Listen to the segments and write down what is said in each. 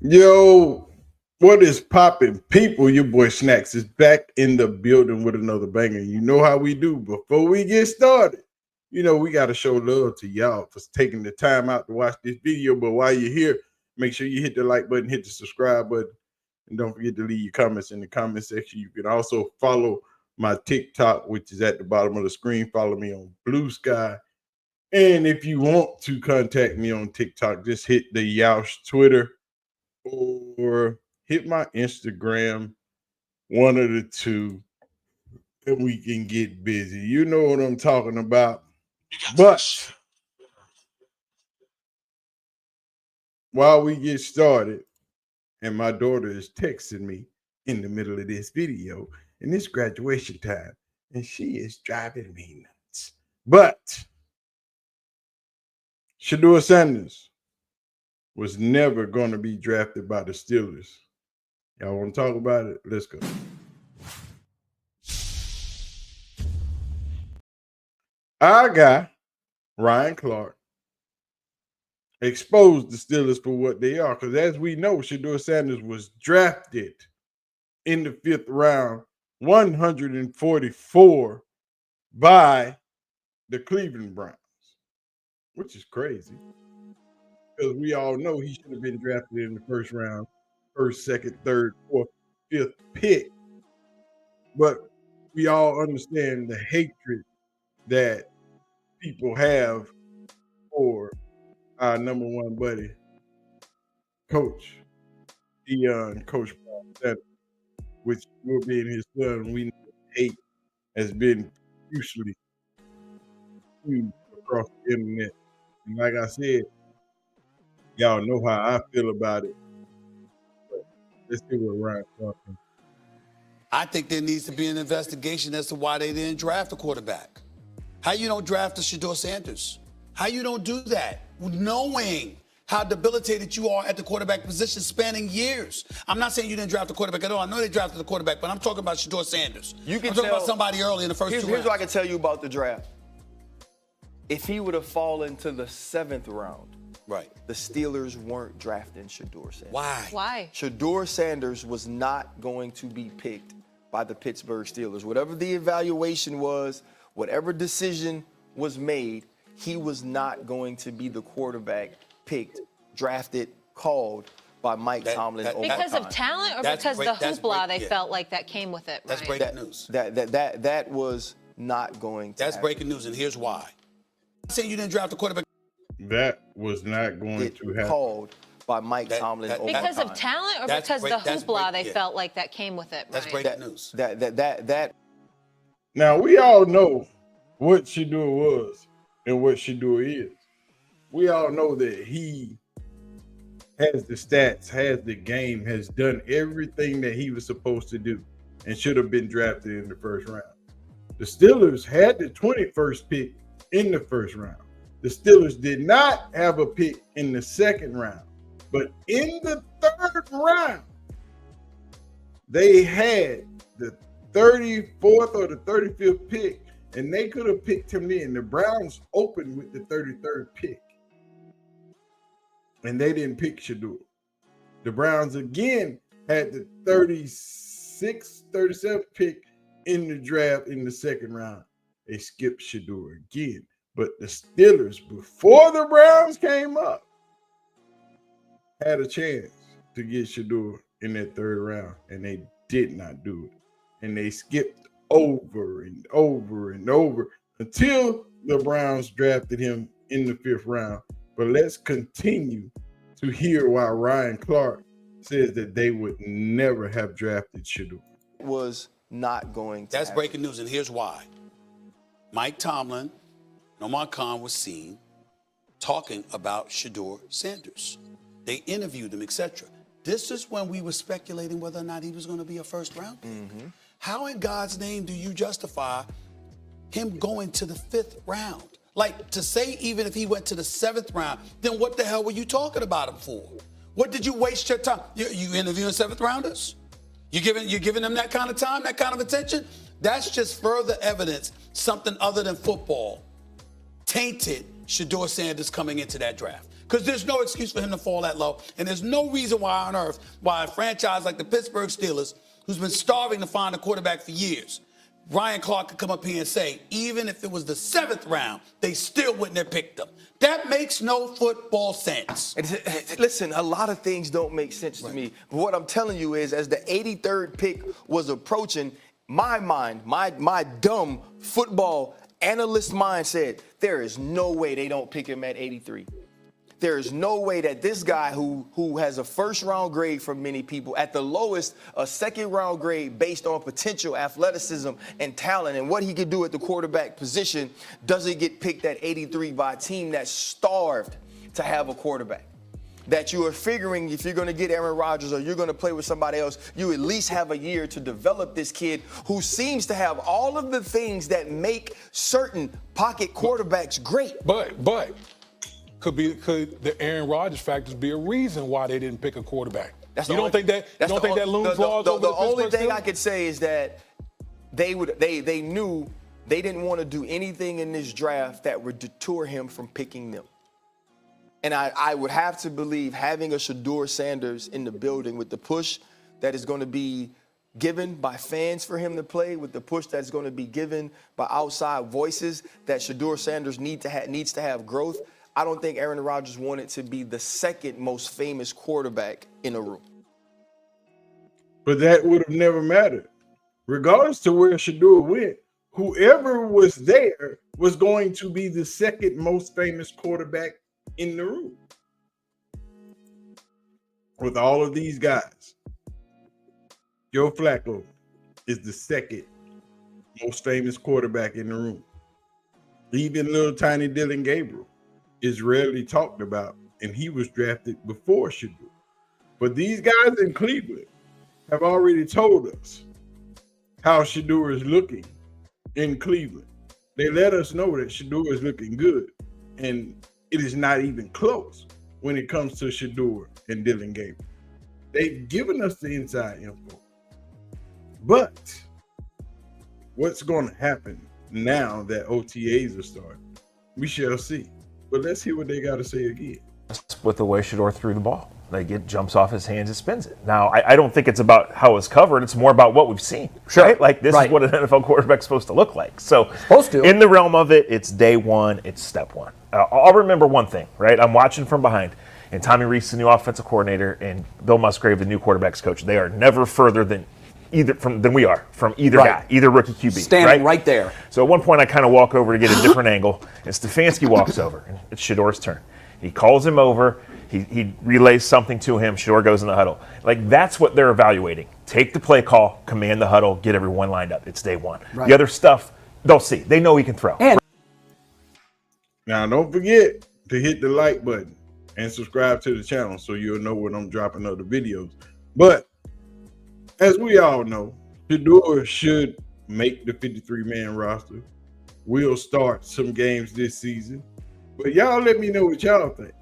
Yo, what is popping, people? Your boy Snacks is back in the building with another banger. You know how we do. Before we get started, we got to show love to y'all for taking the time out to watch this video. But while you're here, make sure you hit the like button, hit the subscribe button, and don't forget to leave your comments in the comment section. You can also follow my TikTok, which is at the bottom of the screen. Follow me on Blue Sky. And if you want to contact me on TikTok, just hit the Yoush Twitter or hit my Instagram, one of the two, and we can get busy. You know what I'm talking about. But while we get started, and my daughter is texting me in the middle of this video, and it's graduation time, and she is driving me nuts. But Shedeur Sanders was never going to be drafted by the Steelers. Y'all want to talk about it? Let's go. Our guy, Ryan Clark, exposed the Steelers for what they are. Because as we know, Shedeur Sanders was drafted in the 5th round, 144 by the Cleveland Browns, which is crazy. Because we all know he should have been drafted in the 1st round, 1st, 2nd, 3rd, 4th, 5th pick. But we all understand the hatred that people have for our number one buddy, Coach Coachprime, which will being his son, we know hate has been hugely huge across the internet. And like I said, y'all know how I feel about it. But let's see what Ryan Clark thinks. I think there needs to be an investigation as to why they didn't draft a quarterback. How you don't draft a Shedeur Sanders? How you don't do that, knowing how debilitated you are at the quarterback position, spanning years? I'm not saying you didn't draft a quarterback at all. I know they drafted a quarterback, but I'm talking about Shedeur Sanders. I'm talking about somebody early in the first 2 rounds. Here's what I can tell you about the draft. If he would have fallen to the 7th round, right, the Steelers weren't drafting Shedeur Sanders. Why? Shedeur Sanders was not going to be picked by the Pittsburgh Steelers. Whatever the evaluation was, whatever decision was made, he was not going to be the quarterback picked, drafted, called by Mike Tomlin. Because of talent or because the hoopla they felt like that came with it? That's breaking news. That was not going to happen. Breaking news, and here's why. I'm saying you didn't draft a quarterback. That was not going to happen. Called by Mike Tomlin. Because of talent or because the hoopla they felt like that came with it? That's breaking news. Now, we all know what Shedeur was and what Shedeur is. We all know that he has the stats, has the game, has done everything that he was supposed to do and should have been drafted in the 1st round. The Steelers had the 21st pick in the 1st round. The Steelers did not have a pick in the 2nd round. But in the 3rd round, they had the 34th or the 35th pick, and they could have picked him then. The Browns opened with the 33rd pick, and they didn't pick Shedeur. The Browns again had the 36th, 37th pick in the draft in the 2nd round. They skipped Shedeur again. But the Steelers, before the Browns came up, had a chance to get Shedeur in that 3rd round, and they did not do it. And they skipped over and over and over until the Browns drafted him in the 5th round. But let's continue to hear why Ryan Clark says that they would never have drafted Shedeur. Was not going to That's happen. breaking news, and here's why. Mike Tomlin and Omar Khan was seen talking about Shedeur Sanders. They interviewed him, etc. This is when we were speculating whether or not he was going to be a 1st round pick. Mm-hmm. How in God's name do you justify him going to the 5th round? Like, to say even if he went to the 7th round, then what the hell were you talking about him for? What did you waste your time? You interviewing 7th rounders? You giving them that kind of time, that kind of attention? That's just further evidence something other than football tainted Shedeur Sanders coming into that draft. Because there's no excuse for him to fall that low. And there's no reason why on earth why a franchise like the Pittsburgh Steelers, who's been starving to find a quarterback for years, Ryan Clark could come up here and say, even if it was the 7th round, they still wouldn't have picked him. That makes no football sense. Listen, a lot of things don't make sense to me. But what I'm telling you is, as the 83rd pick was approaching, my mind, my dumb football analyst mind said, there is no way they don't pick him at 83. There is no way that this guy who has a first-round grade from many people, at the lowest, a second-round grade based on potential athleticism and talent and what he could do at the quarterback position, doesn't get picked at 83 by a team that's starved to have a quarterback. That you are figuring if you're going to get Aaron Rodgers or you're going to play with somebody else, you at least have a year to develop this kid who seems to have all of the things that make certain pocket quarterbacks great. But could the Aaron Rodgers factors be a reason why they didn't pick a quarterback? You don't think that looms large over the only thing I could say is that they knew they didn't want to do anything in this draft that would deter him from picking them. And I would have to believe having a Shedeur Sanders in the building with the push that is going to be given by fans for him to play, with the push that's going to be given by outside voices, that Shedeur Sanders needs to have growth. I don't think Aaron Rodgers wanted to be the second most famous quarterback in a room. But that would have never mattered. Regardless to where Shedeur went, whoever was there was going to be the second most famous quarterback in the room. With all of these guys, Joe Flacco is the second most famous quarterback in the room. Even little tiny Dylan Gabriel is rarely talked about, and he was drafted before Shedeur. But these guys in Cleveland have already told us how Shedeur is looking in Cleveland. They let us know that Shedeur is looking good, and it is not even close when it comes to Shedeur and Dylan Gabriel. They've given us the inside info. But what's going to happen now that OTAs are starting? We shall see. But let's hear what they got to say again. With the way Shedeur threw the ball. Like, it jumps off his hands and spins it. Now, I don't think it's about how it's covered. It's more about what we've seen. Sure. Right? Like, this is what an NFL quarterback's supposed to look like. So, to. In the realm of it, it's day one. It's step one. I'll remember one thing, right? I'm watching from behind, and Tommy Rees, the new offensive coordinator, and Bill Musgrave, the new quarterback's coach. They are never further than we are from either guy, either rookie QB. Standing right there. So at one point, I kind of walk over to get a different angle, and Stefanski walks over, and it's Shedeur's turn. He calls him over. He relays something to him. Shedeur goes in the huddle. Like, that's what they're evaluating. Take the play call, command the huddle, get everyone lined up. It's day one. Right. The other stuff, they'll see. They know he can throw. And now, don't forget to hit the like button and subscribe to the channel so you'll know when I'm dropping other videos. But as we all know, Shedeur should make the 53-man roster. We'll start some games this season. But y'all let me know what y'all think.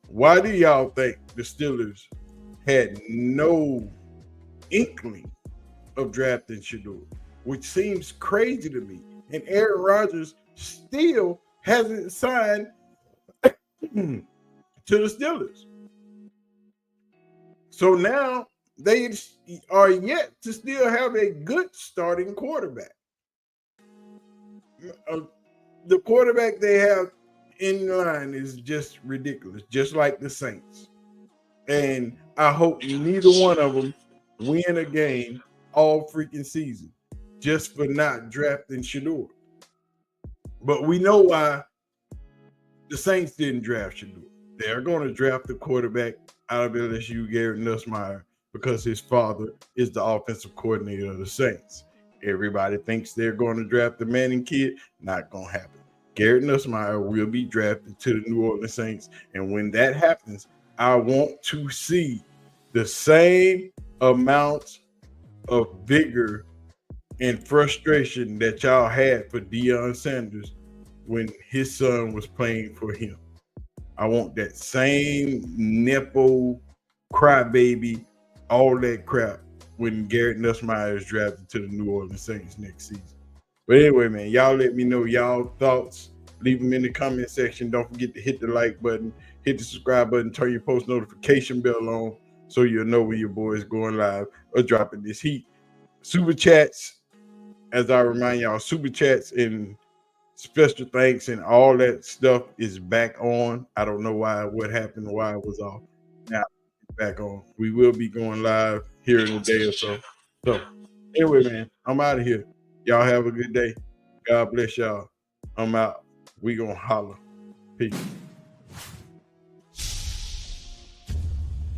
Why do y'all think the Steelers had no inkling of drafting Shedeur? Which seems crazy to me. And Aaron Rodgers still hasn't signed to the Steelers. So now they are yet to still have a good starting quarterback. The quarterback they have in line is just ridiculous, just like the Saints. And I hope neither one of them win a game all freaking season just for not drafting Shedeur. But we know why the Saints didn't draft Shedeur. They're going to draft the quarterback out of LSU, Garrett Nussmeier, because his father is the offensive coordinator of the Saints. Everybody thinks they're going to draft the Manning kid. Not going to happen. Garrett Nussmeier will be drafted to the New Orleans Saints. And when that happens, I want to see the same amount of vigor and frustration that y'all had for Deion Sanders when his son was playing for him. I want that same nepo, crybaby, all that crap when Garrett Nussmeier is drafted to the New Orleans Saints next season. But anyway, man, y'all let me know y'all thoughts. Leave them in the comment section. Don't forget to hit the like button. hit the subscribe button, turn your post notification bell on so you'll know when your boy is going live or dropping this heat. Super chats, as I remind y'all, super chats and special thanks and all that stuff is back on. I don't know what happened, why it was off. Now it's back on. We will be going live here in a day or so. So anyway, man, I'm out of here. Y'all have a good day. God bless y'all. I'm out. We gonna holler. Peace.